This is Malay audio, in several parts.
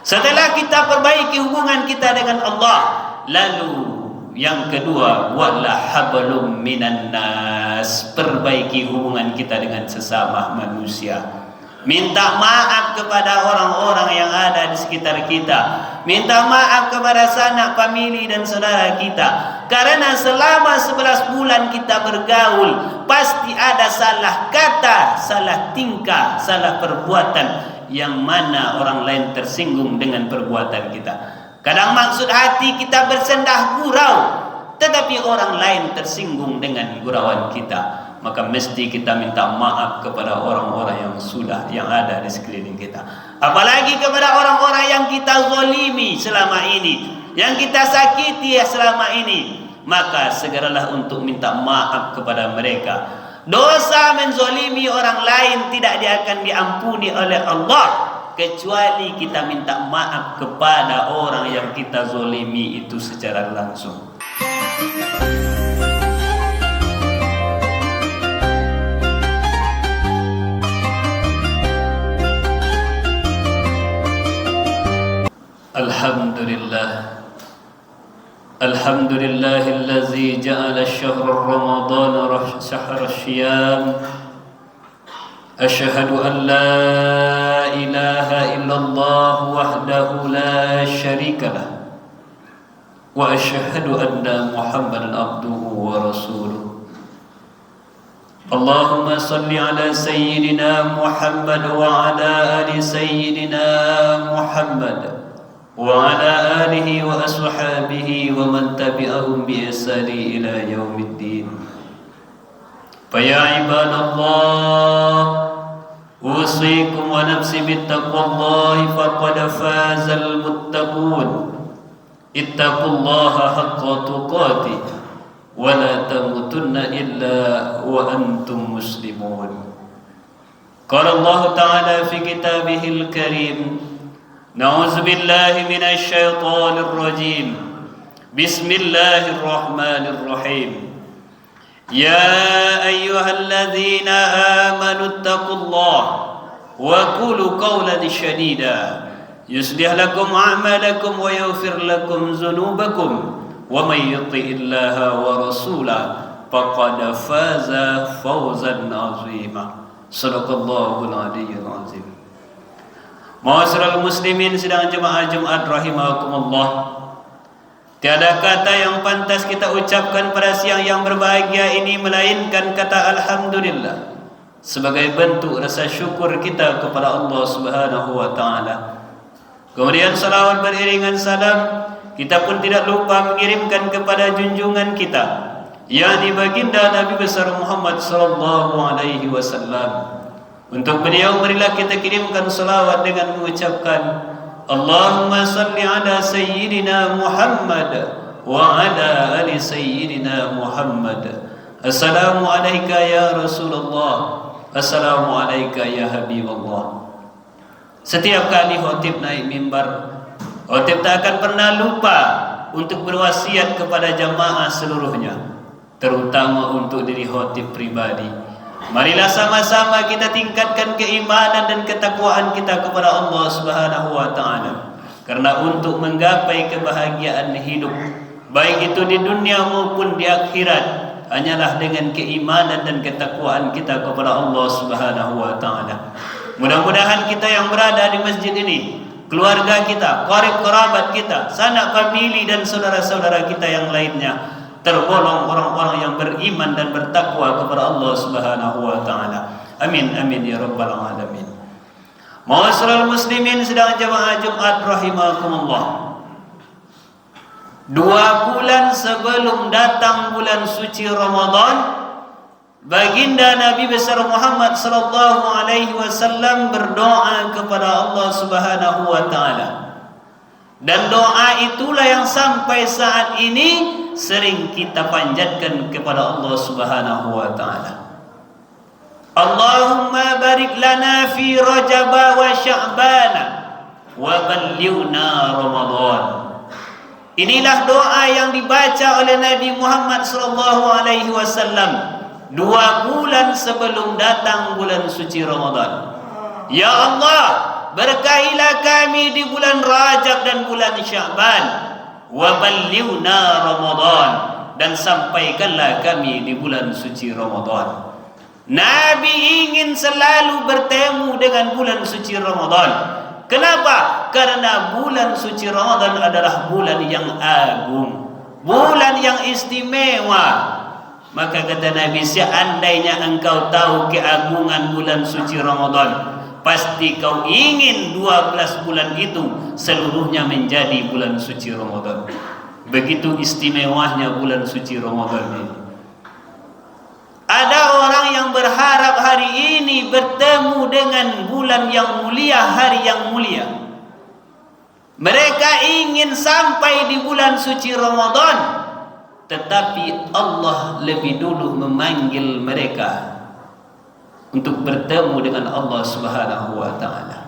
Setelah kita perbaiki hubungan kita dengan Allah, lalu yang kedua, wala hablum minan nas, perbaiki hubungan kita dengan sesama manusia. Minta maaf kepada orang-orang yang ada di sekitar kita. Minta maaf kepada sanak famili dan saudara kita. Karena selama 11 bulan kita bergaul, pasti ada salah kata, salah tingkah, salah perbuatan yang mana orang lain tersinggung dengan perbuatan kita. Kadang maksud hati kita bersendah gurau, tetapi orang lain tersinggung dengan gurauan kita. Maka mesti kita minta maaf kepada orang-orang yang ada di sekeliling kita. Apalagi kepada orang-orang yang kita zalimi selama ini, yang kita sakiti selama ini. Maka segeralah untuk minta maaf kepada mereka. Dosa menzalimi orang lain tidak akan diampuni oleh Allah, kecuali kita minta maaf kepada orang yang kita zalimi itu secara langsung. Alhamdulillahillazi ja'ala syahr Ramadan syahr syiyam. Asyhadu an la ilaha illallah wahdahu la syarikalah, wa asyhadu anna Muhammadan abduhu wa rasuluh. Allahumma salli ala sayyidina Muhammad wa ala ali sayyidina Muhammad wa ala alihi wa ashabihi wa man tabi'ahum bi ihsani ila yaumiddin. Fa ya ibadallah, usikum wa nafsi bittaqwallahi faqad fazal muttaqun. Ittaqullaha haqqa tuqatih wa la tamutunna illa wa antum muslimun. Qala Allah ta'ala fi kitabihil karim: Na'udzu billahi minasy syaithanir rajim. Bismillahir rahmanir rahim. Ya ayyuhalladzina amanu taqullaha wa qulu qawlan shadida yuslih lakum a'malakum wa yaghfir lakum dzunubakum wa may yuti'illaha wa rasulahu faqad faza fawzan 'azima. Shadaqallahul 'aliyyul 'azim. Ma'asyiral muslimin sidang jemaah Jumat rahimakumullah. Tiada kata yang pantas kita ucapkan pada siang yang berbahagia ini melainkan kata alhamdulillah, sebagai bentuk rasa syukur kita kepada Allah Subhanahu wa taala. Kemudian salawat beriringan salam kita pun tidak lupa mengirimkan kepada junjungan kita, yakni baginda Nabi besar Muhammad sallallahu alaihi wasallam. Untuk beliau marilah kita kirimkan salawat dengan mengucapkan Allahumma salli ala sayyidina Muhammad wa ala ali sayyidina Muhammad. Assalamu alayka ya Rasulullah, assalamu alayka ya Habibullah. Setiap kali khatib naik mimbar, khatib tak akan pernah lupa untuk berwasiat kepada jamaah seluruhnya, terutama untuk diri khatib pribadi. Marilah sama-sama kita tingkatkan keimanan dan ketakwaan kita kepada Allah Subhanahu wa taala. Karena untuk menggapai kebahagiaan hidup, baik itu di dunia maupun di akhirat, hanyalah dengan keimanan dan ketakwaan kita kepada Allah Subhanahu wa taala. Mudah-mudahan kita yang berada di masjid ini, keluarga kita, qarib kerabat kita, sanak famili dan saudara-saudara kita yang lainnya tergolong orang-orang yang beriman dan bertakwa kepada Allah Subhanahu wa taala. Amin amin ya rabbal alamin. Ma'asyiral muslimin sedang jemaah Jumat rahimakumullah. 2 bulan sebelum datang bulan suci Ramadan, baginda Nabi besar Muhammad sallallahu alaihi wasallam berdoa kepada Allah Subhanahu wa taala. Dan doa itulah yang sampai saat ini sering kita panjatkan kepada Allah Subhanahu wa taala. Allahumma barik lana fi Rajab wa Sya'ban wa ballighna Ramadan. Inilah doa yang dibaca oleh Nabi Muhammad sallallahu alaihi wasallam 2 bulan sebelum datang bulan suci Ramadan. Ya Allah, berkahilah kami di bulan Rajab dan bulan Sya'ban, wa ballighna Ramadan, dan sampaikanlah kami di bulan suci Ramadan. Nabi ingin selalu bertemu dengan bulan suci Ramadan. Kenapa? Karena bulan suci Ramadan adalah bulan yang agung, bulan yang istimewa. Maka kata Nabi, seandainya engkau tahu keagungan bulan suci Ramadan, pasti kau ingin 12 bulan itu seluruhnya menjadi bulan suci Ramadan. Begitu istimewanya bulan suci Ramadan ini. Ada orang yang berharap hari ini bertemu dengan bulan yang mulia, hari yang mulia. Mereka ingin sampai di bulan suci Ramadan, tetapi Allah lebih dulu memanggil mereka untuk bertemu dengan Allah Subhanahu wa taala.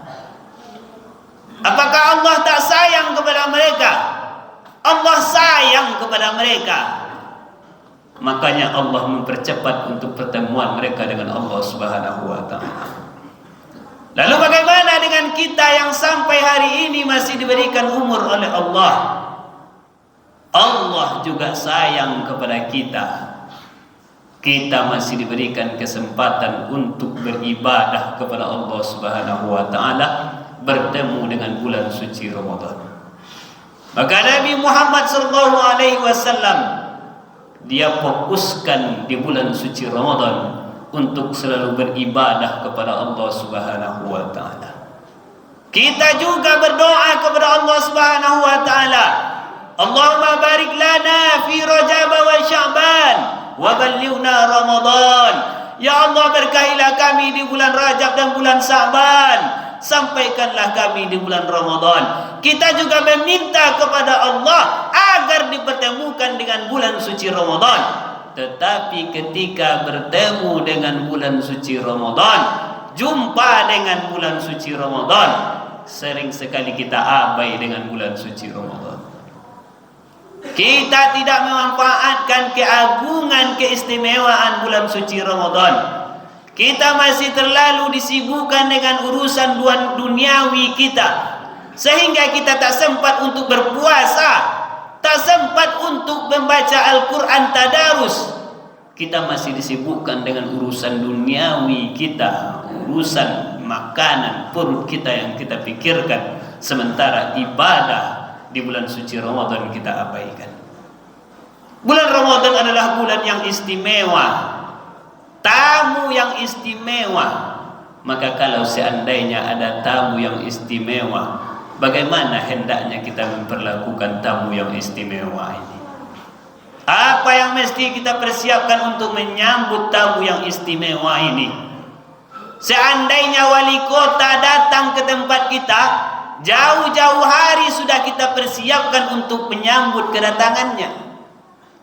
Apakah Allah tak sayang kepada mereka? Allah sayang kepada mereka. Makanya Allah mempercepat untuk pertemuan mereka dengan Allah Subhanahu wa taala. Lalu bagaimana dengan kita yang sampai hari ini masih diberikan umur oleh Allah? Allah juga sayang kepada kita. Kita masih diberikan kesempatan untuk beribadah kepada Allah Subhanahu wa taala, bertemu dengan bulan suci Ramadan. Maka Nabi Muhammad sallallahu alaihi wasallam dia fokuskan di bulan suci Ramadan untuk selalu beribadah kepada Allah Subhanahu wa taala. Kita juga berdoa kepada Allah Subhanahu wa taala, Allahumma barik lana fi Rajab wa Sya'ban wa ballighna Ramadan. Ya Allah, berkahilah kami di bulan Rajab dan bulan Sya'ban, sampaikanlah kami di bulan Ramadan. Kita juga meminta kepada Allah agar dipertemukan dengan bulan suci Ramadan. Tetapi ketika bertemu dengan bulan suci Ramadan, jumpa dengan bulan suci Ramadan, sering sekali kita abai dengan bulan suci Ramadan. Kita tidak memanfaatkan keagungan, keistimewaan bulan suci Ramadan. Kita masih terlalu disibukkan dengan urusan duniawi kita, sehingga kita tak sempat untuk berpuasa, tak sempat untuk membaca Al-Quran tadarus. Kita masih disibukkan dengan urusan duniawi kita, urusan makanan perut kita yang kita pikirkan, sementara ibadah di bulan suci Ramadan kita abaikan. Bulan Ramadan adalah bulan yang istimewa, tamu yang istimewa. Maka kalau seandainya ada tamu yang istimewa, bagaimana hendaknya kita memperlakukan tamu yang istimewa ini? Apa yang mesti kita persiapkan untuk menyambut tamu yang istimewa ini? Seandainya wali kota datang ke tempat kita, jauh-jauh hari sudah kita persiapkan untuk menyambut kedatangannya.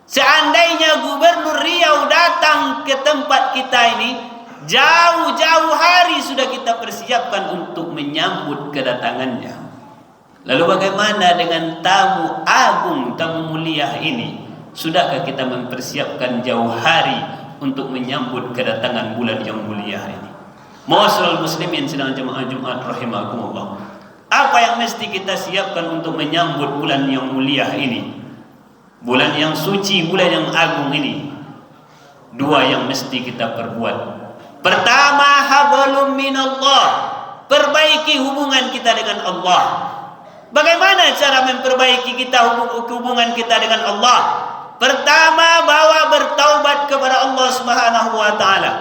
Seandainya Gubernur Riau datang ke tempat kita ini, jauh-jauh hari sudah kita persiapkan untuk menyambut kedatangannya. Lalu bagaimana dengan tamu agung, tamu mulia ini? Sudahkah kita mempersiapkan jauh hari untuk menyambut kedatangan bulan yang mulia ini? Ma'asyiral muslimin sidang jemaah Jumat rahimakumullah. Apa yang mesti kita siapkan untuk menyambut bulan yang mulia ini? Bulan yang suci, bulan yang agung ini. Dua yang mesti kita perbuat. Pertama, hablum minallah, perbaiki hubungan kita dengan Allah. Bagaimana cara memperbaiki hubungan kita dengan Allah? Pertama, bawa bertaubat kepada Allah Subhanahu wa taala.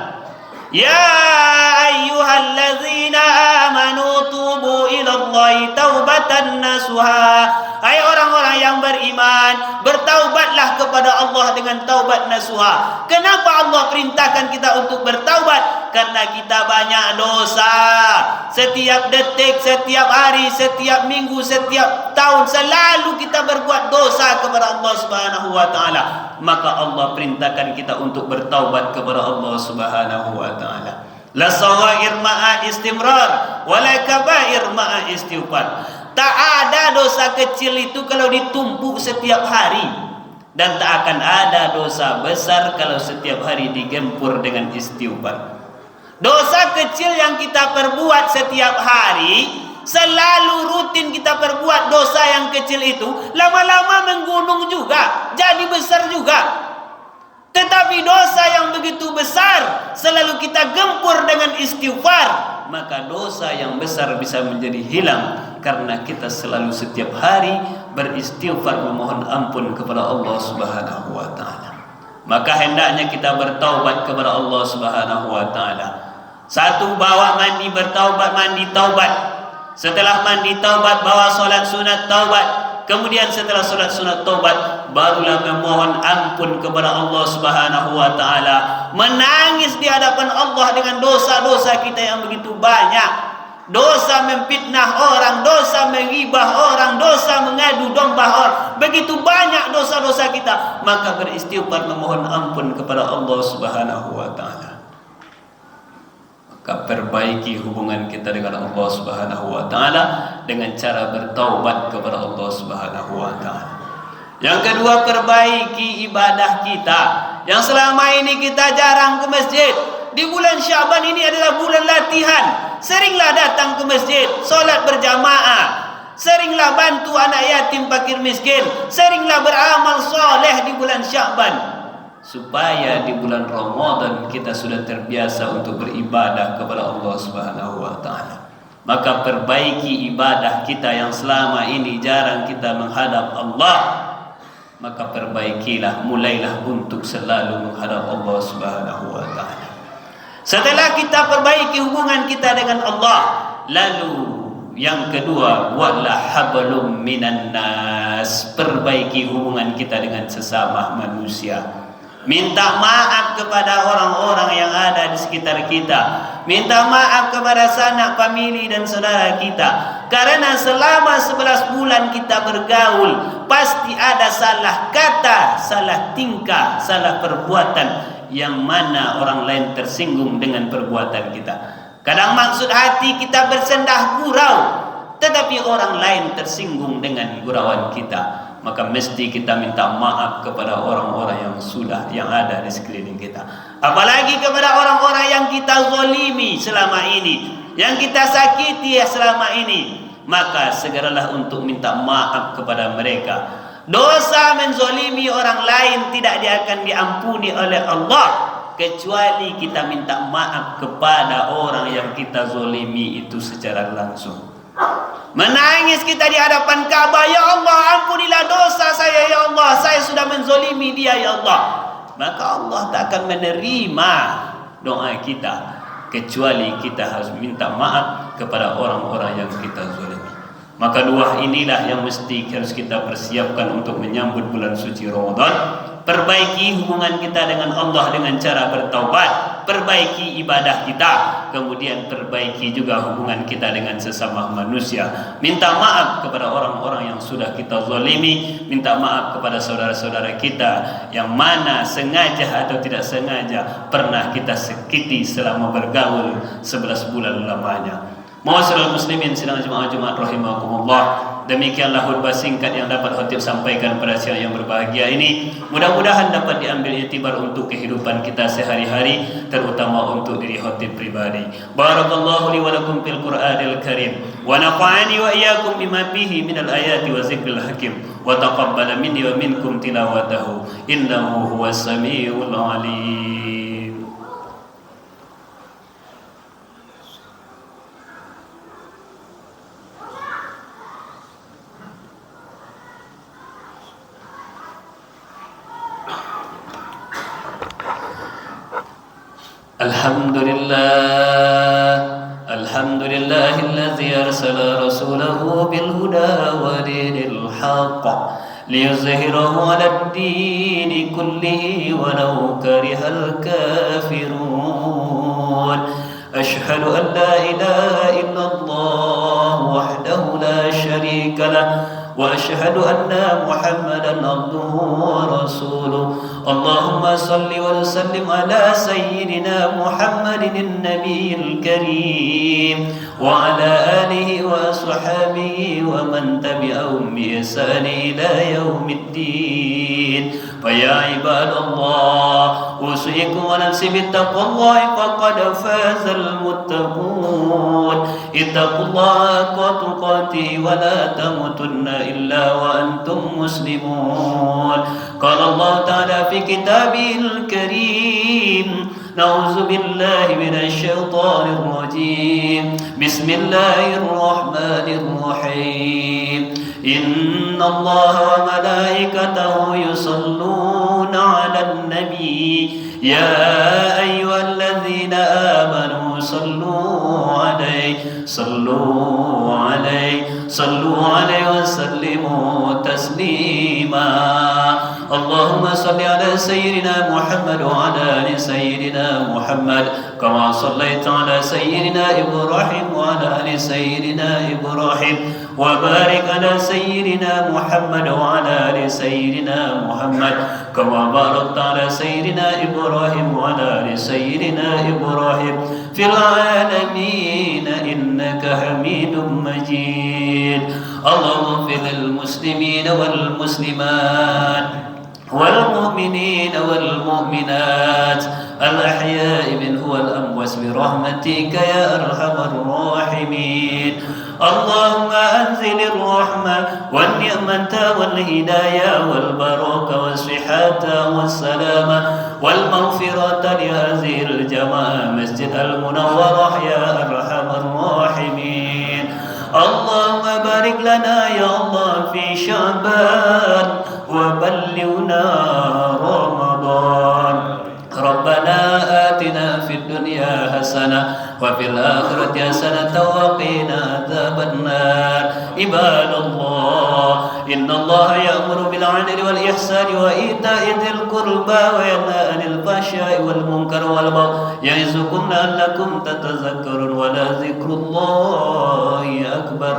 Ya ayyuhallazina amanu tubu ilallahi taubatan nasuha. Hai orang-orang yang beriman, bertaubatlah kepada Allah dengan taubat nasuha. Kenapa Allah perintahkan kita untuk bertaubat? Karena kita banyak dosa. Setiap detik, setiap hari, setiap minggu, setiap tahun selalu kita berbuat dosa kepada Allah Subhanahu wa taala. Maka Allah perintahkan kita untuk bertaubat kepada Allah Subhanahu wa taala. La sawair ma'a istimrar wa la kabair ma'a istighfar. Tak ada dosa kecil itu kalau ditumpuk setiap hari, dan tak akan ada dosa besar kalau setiap hari digempur dengan istighfar. Dosa kecil yang kita perbuat setiap hari selalu rutin kita perbuat dosa yang kecil itu, lama-lama menggunung juga, jadi besar juga. Tetapi dosa yang begitu besar selalu kita gempur dengan istighfar, maka dosa yang besar bisa menjadi hilang karena kita selalu setiap hari beristighfar memohon ampun kepada Allah Subhanahu wa taala. Maka hendaknya kita bertaubat kepada Allah Subhanahu wa taala. Satu, bawa mandi, bertaubat, mandi taubat. Setelah mandi taubat, bawa solat sunat taubat. Kemudian setelah solat sunat taubat, barulah memohon ampun kepada Allah Subhanahu wa taala, menangis di hadapan Allah dengan dosa-dosa kita yang begitu banyak. Dosa memfitnah orang, dosa menghibah orang, dosa mengadu domba orang, begitu banyak dosa-dosa kita. Maka beristighfar memohon ampun kepada Allah Subhanahu wa taala. Maka perbaiki hubungan kita dengan Allah Subhanahu wa taala dengan cara bertaubat kepada Allah Subhanahu wa taala. Yang kedua, perbaiki ibadah kita. Yang selama ini kita jarang ke masjid. Di bulan Syaban ini adalah bulan latihan. Seringlah datang ke masjid, solat berjamaah. Seringlah bantu anak yatim fakir miskin. Seringlah beramal soleh di bulan Syaban, supaya di bulan Ramadan kita sudah terbiasa untuk beribadah kepada Allah Subhanahu wa taala. Maka perbaiki ibadah kita yang selama ini jarang kita menghadap Allah. Maka perbaikilah, mulailah untuk selalu menghadap Allah Subhanahu wa taala. Setelah kita perbaiki hubungan kita dengan Allah, lalu yang kedua, buatlah hablum minan nas, perbaiki hubungan kita dengan sesama manusia. Minta maaf kepada orang-orang yang ada di sekitar kita. Minta maaf kepada sanak famili dan saudara kita. Karena selama 11 bulan kita bergaul, pasti ada salah kata, salah tingkah, salah perbuatan yang mana orang lain tersinggung dengan perbuatan kita. Kadang maksud hati kita bersendah gurau, tetapi orang lain tersinggung dengan gurauan kita. Maka mesti kita minta maaf kepada orang-orang yang ada di sekeliling kita. Apalagi kepada orang-orang yang kita zalimi selama ini, yang kita sakiti selama ini. Maka segeralah untuk minta maaf kepada mereka. Dosa menzalimi orang lain tidak akan diampuni oleh Allah kecuali kita minta maaf kepada orang yang kita zalimi itu secara langsung. Menangis kita di hadapan Ka'bah, ya Allah ampunilah dosa saya, ya Allah saya sudah menzalimi dia, ya Allah. Maka Allah tak akan menerima doa kita kecuali kita harus minta maaf kepada orang-orang yang kita zalimi. Maka dua inilah yang mesti harus kita persiapkan untuk menyambut bulan suci Ramadan. Perbaiki hubungan kita dengan Allah dengan cara bertaubat, perbaiki ibadah kita, kemudian perbaiki juga hubungan kita dengan sesama manusia. Minta maaf kepada orang-orang yang sudah kita zalimi, minta maaf kepada saudara-saudara kita yang mana sengaja atau tidak sengaja pernah kita sakiti selama bergaul 11 bulan lamanya. Ma'asyiral muslimin sidang jemaah Jumat rahimakumullah. Demikianlah khutbah singkat yang dapat khatib sampaikan pada siang yang berbahagia ini. Mudah-mudahan dapat diambil iktibar untuk kehidupan kita sehari-hari, terutama untuk diri khatib pribadi. Barakallahu li wa lakum fil Qur'anil Karim wa nafa'ani wa iyyakum bima fihi minal ayati wa zikril hakim wa taqabbala minni wa minkum tilawatahu innahu huwas samiul alim. Alhamdulillah alladzi arsala rasulahu bil huda wa dinil haqq liyuzhirahu 'alad dini kullihi walau karihal kafirun. Ashhadu an la ilaha illallah wahdahu la syarika lah وأشهد أن محمدا عبده ورسوله. اللهم صل وسلم على سيدنا محمد النبي الكريم وعلى آله وصحبه ومن تبعهم بإحسان إلى يوم الدين. فيا عباد الله أوصيكم ونفسي بتقوى الله فقد فاز المتقون. اتقوا الله حق تقاته ولا تموتن إلا وأنتم مسلمون. قال الله تعالى في كتابه الكريم: نعوذ بالله من الشيطان الرجيم. بسم الله الرحمن الرحيم. إن الله وملائكته يصلون على النبي يا أيها الذين آمنوا صلوا عليه وسلموا تسليما. اللهم صل على سيدنا محمد وعلى آل سيدنا محمد كما صليت على سيدنا إبراهيم وعلى آل سيدنا إبراهيم وبارك على سيدنا محمد وعلى آل سيدنا محمد كما باركت على سيدنا إبراهيم وعلى آل سيدنا إبراهيم في العالمين إنك حميد مجيد. اللهم اغفر للمسلمين والمسلمات والمؤمنين والمؤمنات الأحياء منه والأموات برحمتك يا أرحم الراحمين. اللهم أنزل الرحمة والنعمة والهداية والبركة والصحة والسلامة والمغفرة لهذه الجماعة مسجد المنورة يا أرحم الراحمين. اللهم بارك لنا يا الله في شعبان وبلغنا رمضان. ربنا آتنا في الدنيا حسنة وفي الآخرة حسنة وقنا عذاب النار. عباد الله إن الله يأمر بالعدل والإحسان وإيتاء ذي القربى وينهى عن الفحشاء والمنكر والبغي يعظكم لعلكم تتذكرون ولذكر الله أكبر.